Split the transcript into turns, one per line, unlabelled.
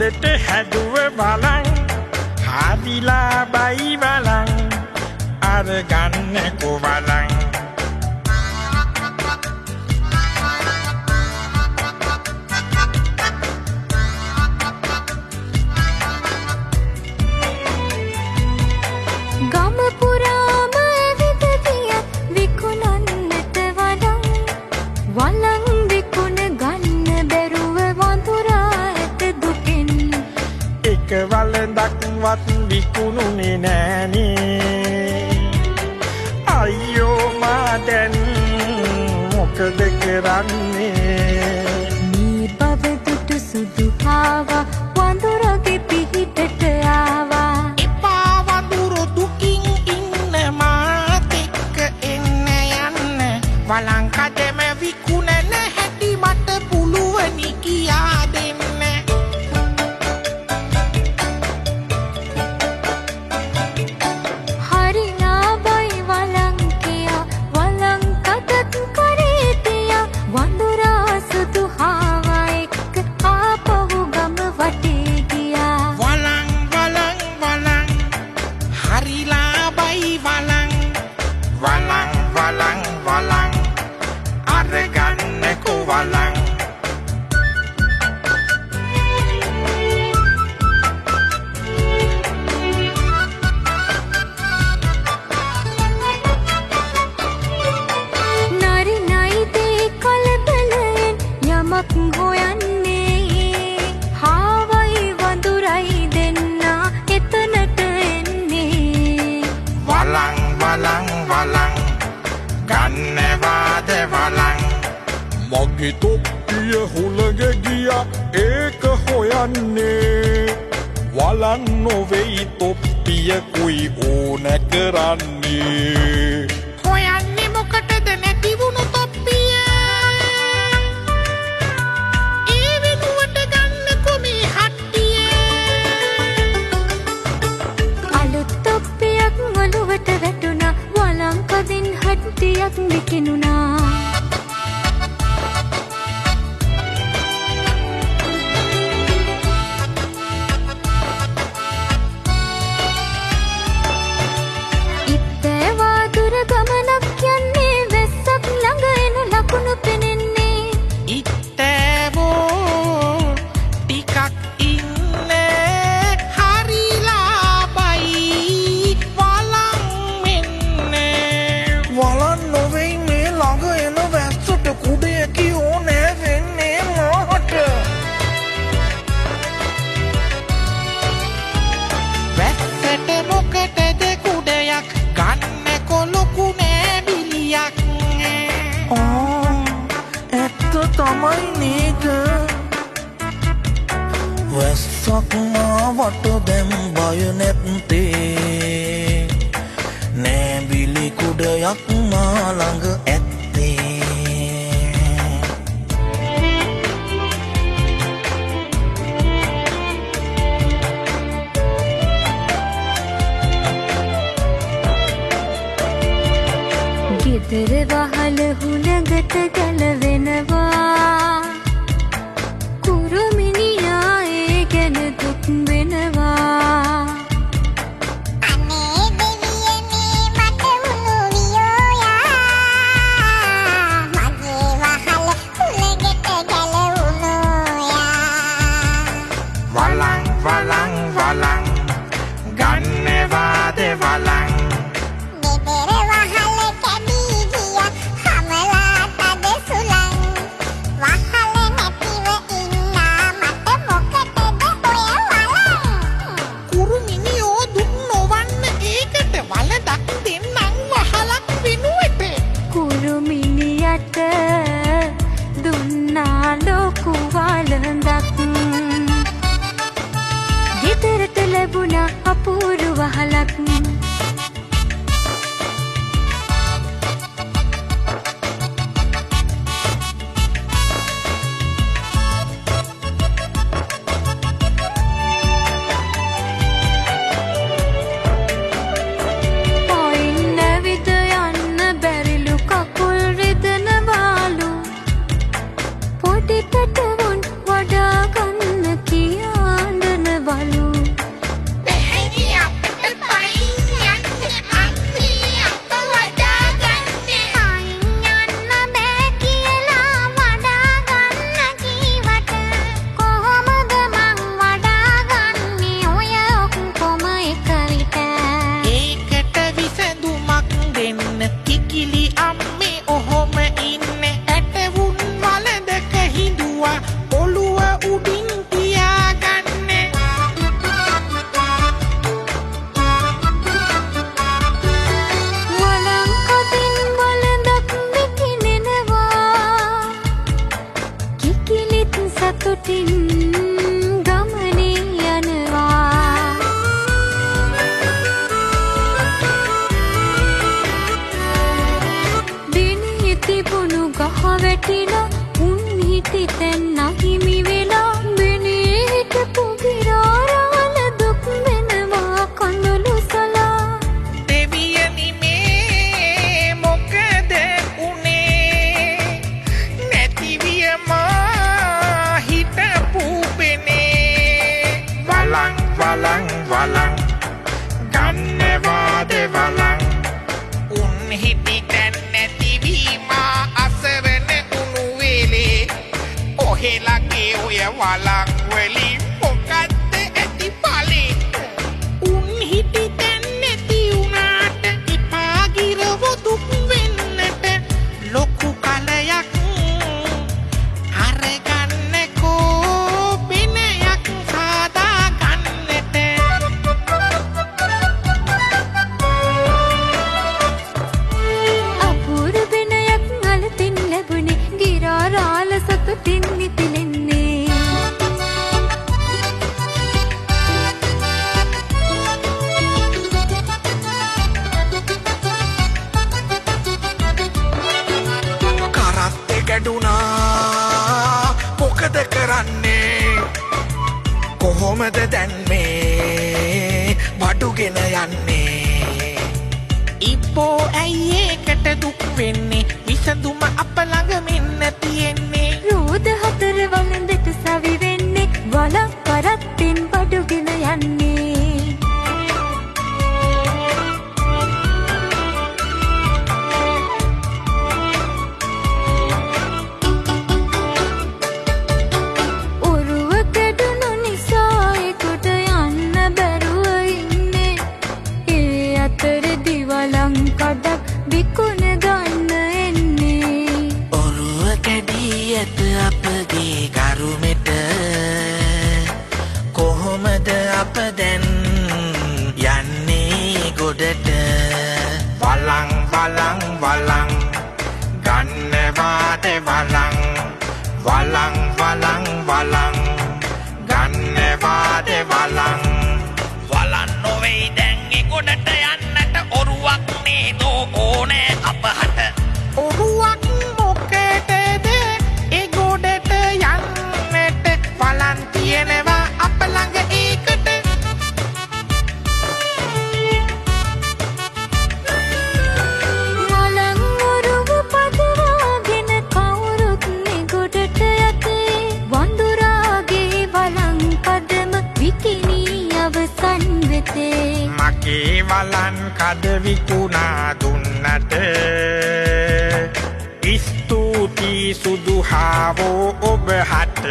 හොඳට හැදුව බලන් හාදිලා බයි බලන් අරගන්න කොවලන්
ගම පුරාම ඇවිද ගිය විකුණන්නට වඩා වලං විකුණ ගන්න බැරුව වඳුරා ඇත දුකෙන්
එක වලඳක්වත් විකුණුනේ නෑනේ අයියෝ මා දැන් මොකද කරන්නේ
මේ බව දුටු සුදු ආවා වඳුරගේ පිහිටට ආවා
එපා වඳුරු දුකින් ඉන්න මාත් එක්ක එන්න යන්න වලං කඩම විකුණන හැටි මට පුළුවනි කියා දෙන්න
හරි ලාභයි වලං කියා වලං කඩත් කරේ තියා වඳුරා සුදු ආවා එක්ක ආපහු ගම වටේ ගියා
වලං හරිලා බයි වලං අරගන්න කොවලං
නරි නයිදේ කලබලයෙන් යමක් හොයන්නේ හාවයි වඳුරයි දෙන්නා එතනට එන්නේ
වලං ගන්නවාද වලං මගේ තොප්පිය හුලග ගියා ඒක හොයන්නේ වලන් නොවෙයි තොප්පියකුයි ඕන කරන්නේ හොයන්නේ මොකටද නැතිවුණු තොප්පිය ඒ වෙනුවට ගන්නකො මේ හට්ටිය
අලුත් තොප්පියක් ඔලුවට වැටුණා වලං කදින් හට්ටියක් විකිණුණා ඉත්තෑවා දුර ගමනක් යන්නේ වැස්සක් ළඟ එන ලකුණු පෙනෙන්නේ
ඉත්තෑවෝ ටිකක් ඉන්නේ හරිලා බයි වලං මෙන්නේ වලන් නොවෙයි මේ ළඟ එන වැස්සට කුඩයකි ඕනෑ වෙන්නේ මාට වැස්සට මොකටද කුඩයක් ගන්න කොලොකු නෑ බිලියක් ඇත්ත තමයි නේද වැස්සක් මාවට දැම් බය නැත්තේ නෑ බිලි කුඩයක් මා ළඟ ඇත්තේ
ගෙදර වහල හුලඟට ගැලවෙනවා කුරුමිනියා ඒ ගැන දුක් වෙනවා
අනේ දෙවියනේ මට වුණු වියෝයා මගේ වහල හුලඟට ගැලවුණෝයා
වලං ගන්නවාද වලං
ගෙදර වහල කැඩී ගියා හමලාට අද සුලං වහල නැතිව ඉන්නා මට මොකටද ඔය වලං
කුරුමිනියෝ දුක් නොවන්න ඒකට වලදක් දෙන්නම් වහලක් වෙනුවට
කුරුමිනියට දුන්නා ලොකු වළඳක් ගෙදරට ලැබුණා අපූරු වහලක් පොඩි පැටවුන් වඩා ගන්න කියාන සතුටින් ගමනේ යනවා දිනේ තිබුණු ගහ වැටිලා උන් හිටි තැන් නැහිමි වෙලා බිනේ හිටපු ගිරාරාල දුක් වෙනවා කඳුළු සලා
දෙවියනි මේ මොකද උනේ නැතිවිය මා හිටපු පෙනේ වලං වලං වලං ගන්නවාද වලං උන් හිටි තැන් නැතිවීමා අසරණ උණු වෙලේ ඔහෙලගේ ඔය වලං වලින් මොකද්ද ඇති ඵලේ උන් හිටි තැන් නැති වුණාට එපා ගිරව දුක් වෙන්නට ලොකු කලයක් අරගන්නකෝ බිනයක් සාදා ගන්නට
අපූර්ව බිනයක් අලතින් ලැබුණේ ගිරාරාල සතුටින් නිතිලෙන්නේ
කරත්තෙ ගැඩුනා මොකද කරන්නේ කොහොමද දැන් මේ බඩුගෙන යන්නේ ඉප්පෝ ඇයි ඒකට දුක් වෙන්නේ විසඳුම අප ළඟ මෙන්න තියෙන්නේ
රෝද හතර වළඳට සවි වෙන්නේ වලක් කරත්තෙන් බඩුගෙන යන්නේ ඔරුව කැඩුණු නිසා එකට යන්න බැරුව ඉන්නේ ඒ අතරදි වලං කඩක් විකුණ ගන්න එන්නේ
ඔරුව කැඩී ඇත අපගේ කරුමෙට කොහොමද අප දැන් යන්නේ ගොඩට වලං වලං වලං ගන්නවාද වලං වලං වලං වලං ගන්නවාද වලං වලන් නොවෙයි දැන් ඒ ගොඩට යන්නට ඔරුවක් නේදෝ ඕනේ අපහට ඔරුවක් මොකටද ඒ ගොඩට යන්නට වලන් තියෙනවා අප ළඟ ඒකට
වලං ඔරුව පදවාගෙන කවුරුත් නෙගොඩට යතේ වඳුරාගේ වලං පදම විකිණී අවසන් වෙතේ
මගේ වලන් කඩ විකුණා දුන්නට ස්තුතියි සුදු හාවෝ ඔබ හට